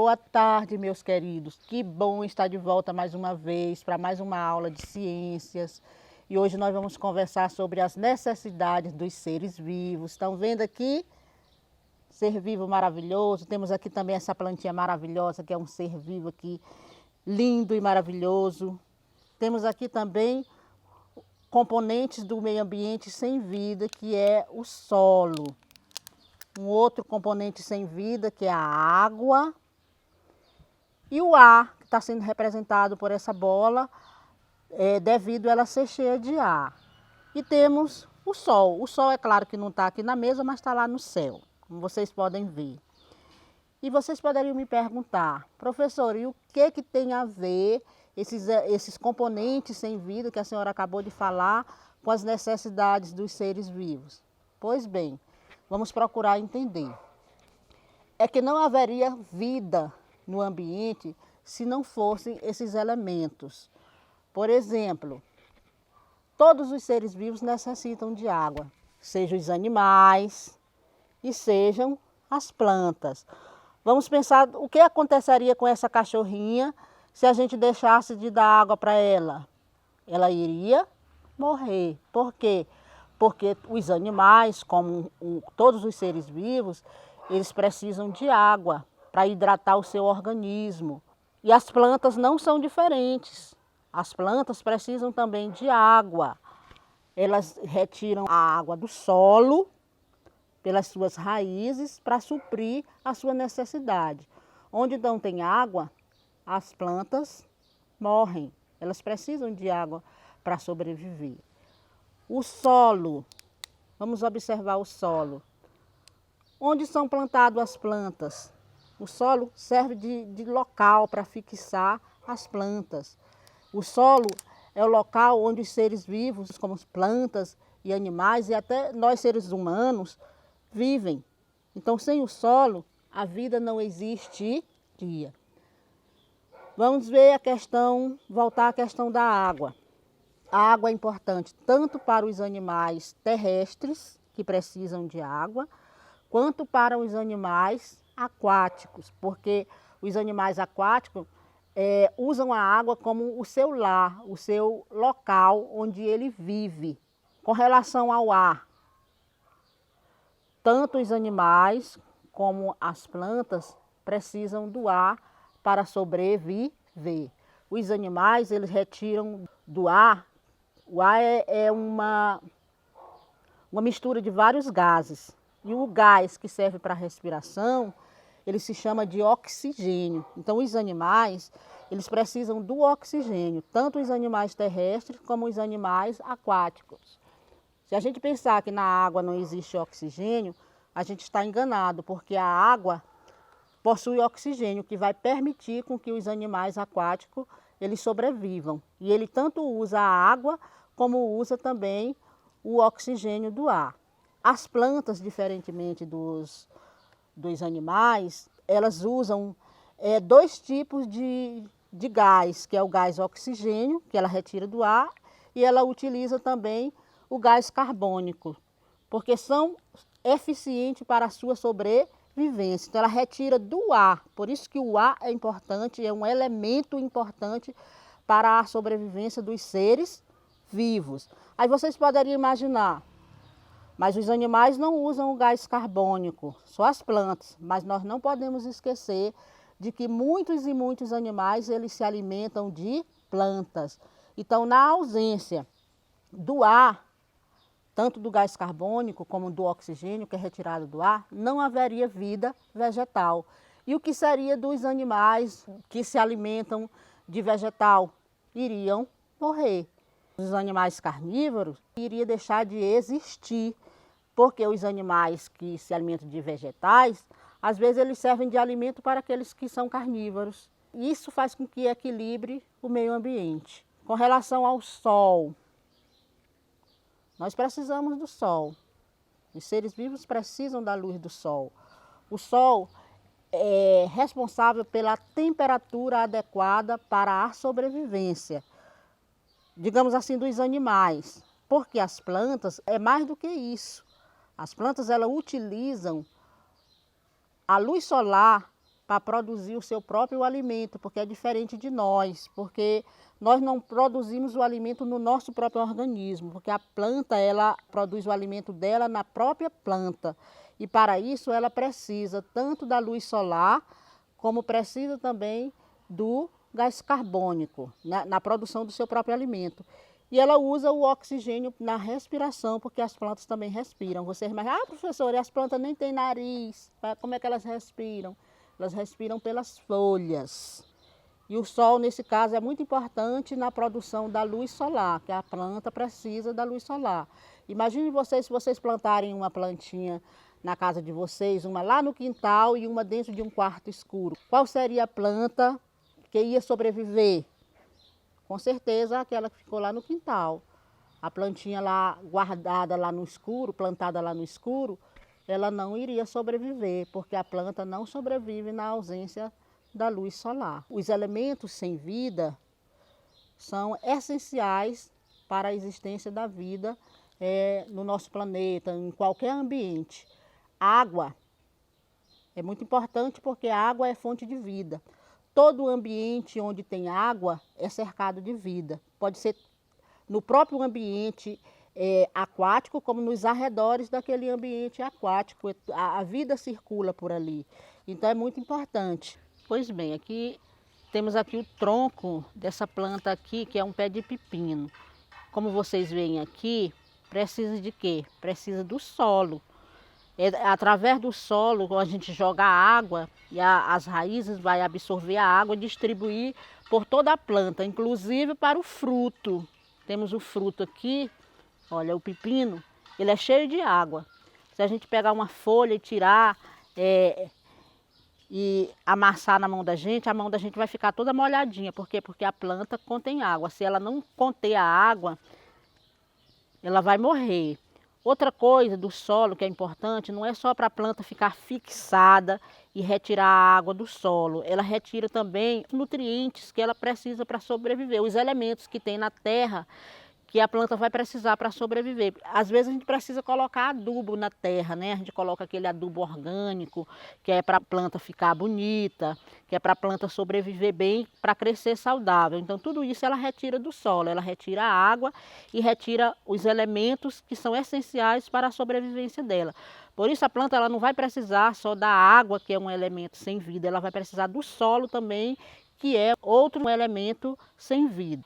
Boa tarde, meus queridos. Que bom estar de volta mais uma vez para mais uma aula de ciências. E hoje nós vamos conversar sobre as necessidades dos seres vivos. Estão vendo aqui? Ser vivo maravilhoso. Temos aqui também essa plantinha maravilhosa, que é um ser vivo aqui, lindo e maravilhoso. Temos aqui também componentes do meio ambiente sem vida, que é o solo. Um outro componente sem vida, que é a água. E o ar, que está sendo representado por essa bola, devido a ela ser cheia de ar. E temos o sol. O sol é claro que não está aqui na mesa, mas está lá no céu, como vocês podem ver. E vocês poderiam me perguntar, professor, e o que tem a ver esses componentes sem vida que a senhora acabou de falar com as necessidades dos seres vivos? Pois bem, vamos procurar entender. É que não haveria vida no ambiente se não fossem esses elementos. Por exemplo, todos os seres vivos necessitam de água, sejam os animais e sejam as plantas. Vamos pensar o que aconteceria com essa cachorrinha se a gente deixasse de dar água para ela. Ela iria morrer. Por quê? Porque os animais, como todos os seres vivos, eles precisam de água para hidratar o seu organismo. E as plantas não são diferentes. As plantas precisam também de água. Elas retiram a água do solo pelas suas raízes para suprir a sua necessidade. Onde não tem água, as plantas morrem. Elas precisam de água para sobreviver. O solo, vamos observar o solo. Onde são plantadas as plantas? O solo serve de local para fixar as plantas. O solo é o local onde os seres vivos, como as plantas e animais, e até nós seres humanos, vivem. Então, sem o solo, a vida não existiria. Vamos ver voltar à questão da água. A água é importante tanto para os animais terrestres, que precisam de água, quanto para os animais aquáticos, porque os animais aquáticos usam a água como o seu lar, o seu local onde ele vive. Com relação ao ar, tanto os animais como as plantas precisam do ar para sobreviver. Os animais, eles retiram do ar, o ar é uma mistura de vários gases. E o gás que serve para a respiração, ele se chama de oxigênio. Então, os animais, eles precisam do oxigênio, tanto os animais terrestres como os animais aquáticos. Se a gente pensar que na água não existe oxigênio, a gente está enganado, porque a água possui oxigênio, que vai permitir com que os animais aquáticos eles sobrevivam. E ele tanto usa a água, como usa também o oxigênio do ar. As plantas, diferentemente dos animais, elas usam dois tipos de gás, que é o gás oxigênio, que ela retira do ar, e ela utiliza também o gás carbônico, porque são eficientes para a sua sobrevivência. Então, ela retira do ar, por isso que o ar é importante, é um elemento importante para a sobrevivência dos seres vivos. Aí vocês poderiam imaginar, mas os animais não usam o gás carbônico, só as plantas. Mas nós não podemos esquecer de que muitos e muitos animais eles se alimentam de plantas. Então, na ausência do ar, tanto do gás carbônico como do oxigênio que é retirado do ar, não haveria vida vegetal. E o que seria dos animais que se alimentam de vegetal? Iriam morrer. Os animais carnívoros iriam deixar de existir, porque os animais que se alimentam de vegetais, às vezes eles servem de alimento para aqueles que são carnívoros. Isso faz com que equilibre o meio ambiente. Com relação ao sol, nós precisamos do sol. Os seres vivos precisam da luz do sol. O sol é responsável pela temperatura adequada para a sobrevivência, digamos assim, dos animais. Porque as plantas é mais do que isso. As plantas elas utilizam a luz solar para produzir o seu próprio alimento, porque é diferente de nós, porque nós não produzimos o alimento no nosso próprio organismo, porque a planta ela produz o alimento dela na própria planta. E para isso ela precisa tanto da luz solar, como precisa também do gás carbônico na produção do seu próprio alimento. E ela usa o oxigênio na respiração, porque as plantas também respiram. Vocês imaginam, professora, e as plantas nem têm nariz, como é que elas respiram? Elas respiram pelas folhas. E o sol, nesse caso, é muito importante na produção da luz solar, que a planta precisa da luz solar. Imagine vocês, se vocês plantarem uma plantinha na casa de vocês, uma lá no quintal e uma dentro de um quarto escuro. Qual seria a planta que ia sobreviver? Com certeza aquela que ficou lá no quintal. A plantinha lá guardada lá no escuro, plantada lá no escuro, ela não iria sobreviver, porque a planta não sobrevive na ausência da luz solar. Os elementos sem vida são essenciais para a existência da vida no nosso planeta, em qualquer ambiente. Água é muito importante porque a água é fonte de vida. Todo ambiente onde tem água é cercado de vida. Pode ser no próprio ambiente aquático, como nos arredores daquele ambiente aquático. A vida circula por ali. Então é muito importante. Pois bem, temos aqui o tronco dessa planta aqui, que é um pé de pepino. Como vocês veem aqui, precisa de quê? Precisa do solo. Através do solo, a gente joga a água e as raízes vai absorver a água e distribuir por toda a planta, inclusive para o fruto. Temos o fruto aqui, olha, o pepino, ele é cheio de água. Se a gente pegar uma folha e tirar e amassar na mão da gente, a mão da gente vai ficar toda molhadinha. Por quê? Porque a planta contém água. Se ela não conter a água, ela vai morrer. Outra coisa do solo que é importante, não é só para a planta ficar fixada e retirar a água do solo. Ela retira também os nutrientes que ela precisa para sobreviver, os elementos que tem na terra que a planta vai precisar para sobreviver. Às vezes a gente precisa colocar adubo na terra, né? A gente coloca aquele adubo orgânico, que é para a planta ficar bonita, que é para a planta sobreviver bem, para crescer saudável. Então tudo isso ela retira do solo, ela retira a água e retira os elementos que são essenciais para a sobrevivência dela. Por isso a planta ela não vai precisar só da água, que é um elemento sem vida, ela vai precisar do solo também, que é outro elemento sem vida.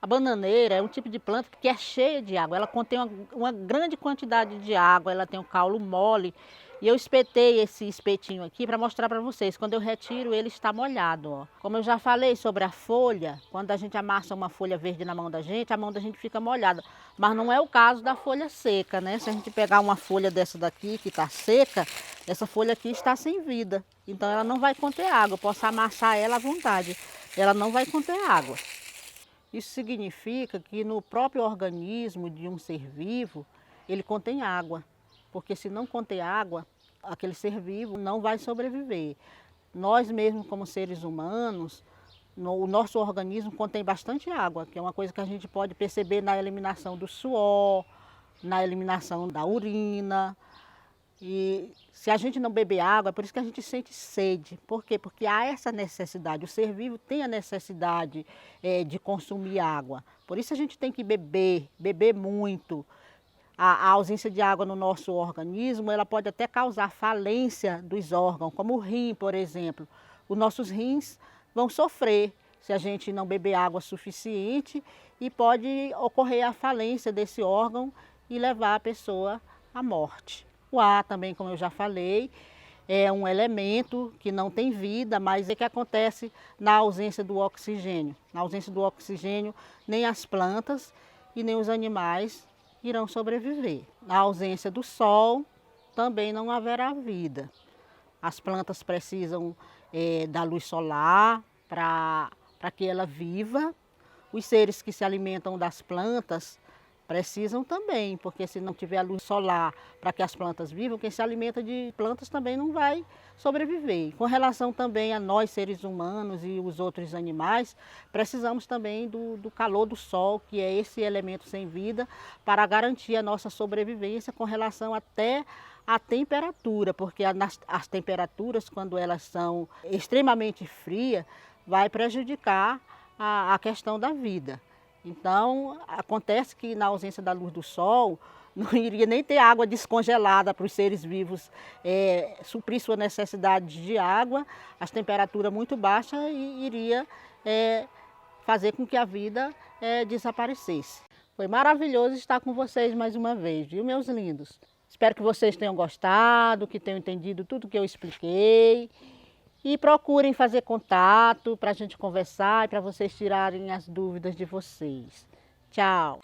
A bananeira é um tipo de planta que é cheia de água, ela contém uma grande quantidade de água, ela tem um caule mole. E eu espetei esse espetinho aqui para mostrar para vocês, quando eu retiro ele está molhado. Ó. Como eu já falei sobre a folha, quando a gente amassa uma folha verde na mão da gente, a mão da gente fica molhada. Mas não é o caso da folha seca, né? Se a gente pegar uma folha dessa daqui que está seca, essa folha aqui está sem vida. Então ela não vai conter água, eu posso amassar ela à vontade, ela não vai conter água. Isso significa que no próprio organismo de um ser vivo, ele contém água, porque se não conter água, aquele ser vivo não vai sobreviver. Nós mesmos, como seres humanos, o nosso organismo contém bastante água, que é uma coisa que a gente pode perceber na eliminação do suor, na eliminação da urina. E se a gente não beber água, é por isso que a gente sente sede. Por quê? Porque há essa necessidade, o ser vivo tem a necessidade de consumir água. Por isso a gente tem que beber muito. A ausência de água no nosso organismo, ela pode até causar falência dos órgãos, como o rim, por exemplo. Os nossos rins vão sofrer se a gente não beber água suficiente e pode ocorrer a falência desse órgão e levar a pessoa à morte. O ar também, como eu já falei, é um elemento que não tem vida, mas é que acontece na ausência do oxigênio. Na ausência do oxigênio, nem as plantas e nem os animais irão sobreviver. Na ausência do sol, também não haverá vida. As plantas precisam da luz solar para que ela viva. Os seres que se alimentam das plantas precisam também, porque se não tiver a luz solar para que as plantas vivam, quem se alimenta de plantas também não vai sobreviver. Com relação também a nós, seres humanos e os outros animais, precisamos também do calor do sol, que é esse elemento sem vida, para garantir a nossa sobrevivência com relação até a temperatura, porque as temperaturas, quando elas são extremamente frias, vai prejudicar a questão da vida. Então, acontece que na ausência da luz do sol, não iria nem ter água descongelada para os seres vivos suprir sua necessidade de água, as temperaturas muito baixas iria fazer com que a vida desaparecesse. Foi maravilhoso estar com vocês mais uma vez, viu, meus lindos? Espero que vocês tenham gostado, que tenham entendido tudo que eu expliquei. E procurem fazer contato para a gente conversar e para vocês tirarem as dúvidas de vocês. Tchau!